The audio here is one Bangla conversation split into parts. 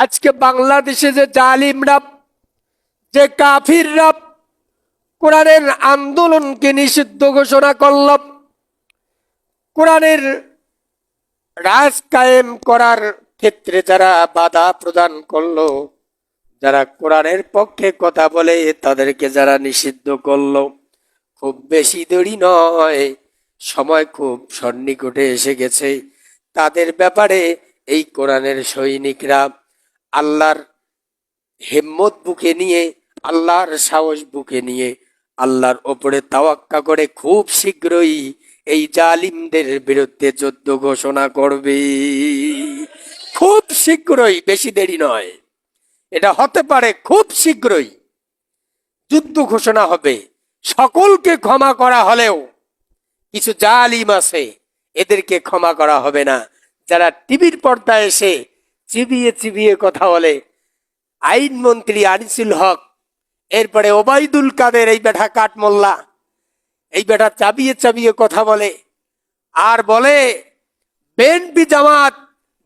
আজকে বাংলাদেশে যে জালিমরা, যে কাফিররা কোরআনের আন্দোলনকে নিষিদ্ধ ঘোষণা করল, কোরআনের রাজ কায়েম করার ক্ষেত্রে যারা বাধা প্রদান করলো, যারা কোরআনের পক্ষে কথা বলে তাদেরকে যারা নিষিদ্ধ করলো, খুব বেশি দেরি নয়, সময় খুব সন্নিকটে এসে গেছে। তাদের ব্যাপারে এই কোরআনের সৈনিকরা আল্লাহর হিম্মত বুকে নিয়ে, আল্লাহর সাহস বুকে নিয়ে, আল্লাহর ওপরে তাওয়াক্কা করে খুব শীঘ্রই এই জালিমদের বিরুদ্ধে যুদ্ধ ঘোষণা করবে। খুব শীঘ্রই, বেশি দেরি নয়, এটা হতে পারে খুব শীঘ্রই যুদ্ধ ঘোষণা হবে। সকলকে ক্ষমা করা হলেও কিছু জালিম আছে, এদেরকে ক্ষমা করা হবে না। যারা টিভির পর্দায় এসে চিবিয়ে চিবিয়ে কথা বলে, আইনমন্ত্রী আনিসুল হক, এরপরে ওবায়দুল কাদের, এই বেটা কাঠমোল্লা, এই বেটা চাবিয়ে চাবিয়ে কথা বলে, আর বলে বিএনপি জামাত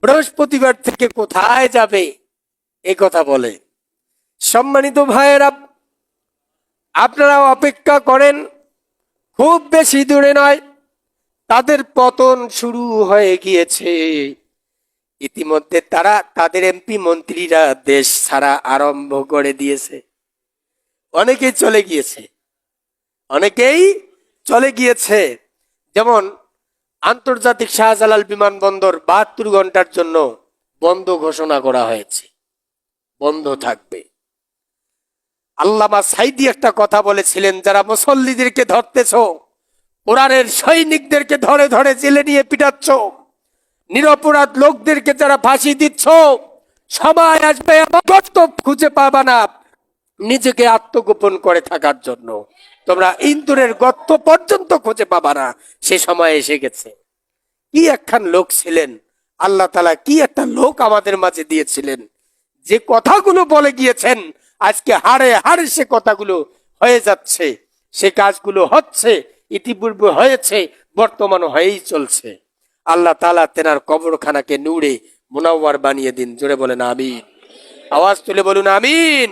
বৃহস্পতিবার থেকে কোথায় যাবে, এ কথা বলে। সম্মানিত ভাইয়েরা, আপনারা অপেক্ষা করেন, খুব বেশি দূরে নয়, তাদের পতন শুরু হয়ে গিয়েছে। ইতিমধ্যে তারা, তাদের এমপি মন্ত্রীরা দেশ ছাড়া আরম্ভ করে দিয়েছে। অনেকেই চলে গিয়েছে, অনেকেই চলে গিয়েছে। যেমন আন্তর্জাতিক শাহজালাল বিমানবন্দর 72 ঘন্টার জন্য বন্ধ ঘোষণা করা হয়েছে, বন্ধ থাকবে। আল্লামা সাইদি একটা কথা বলেছিলেন, যারা মুসল্লিদেরকে ধরতেছ, কোরআনের সৈনিকদেরকে ধরে ধরে জেলে নিয়ে পিটাচ্ছ, নিরপরাধ লোকদেরকে যারা ফাঁসি দিচ্ছ, সময় আসবে গর্ত খুঁজে পাবা না নিজেকে আত্মগোপন করে থাকার জন্য, তোমরা ইন্দুরের গর্ত পর্যন্ত খুঁজে পাবা না, সে সময় এসে গেছে। কি একখান লোক ছিলেন আল্লাহ তাআলা, কি একটা লোক আমাদের মাঝে দিয়েছিলেন, যে কথাগুলো বলে গিয়েছেন আজকে হাড়ে হাড়ে সে কথাগুলো হয়ে যাচ্ছে, সে কাজগুলো হচ্ছে, ইতিপূর্বে হয়েছে, বর্তমান হয়েই চলছে। আল্লাহ তাআলা তেনার কবরখানাকে নূরে মুনাওয়ার বানিয়ে দিন। জোরে বলেন আমিন, আওয়াজ তুলে বলুন আমিন।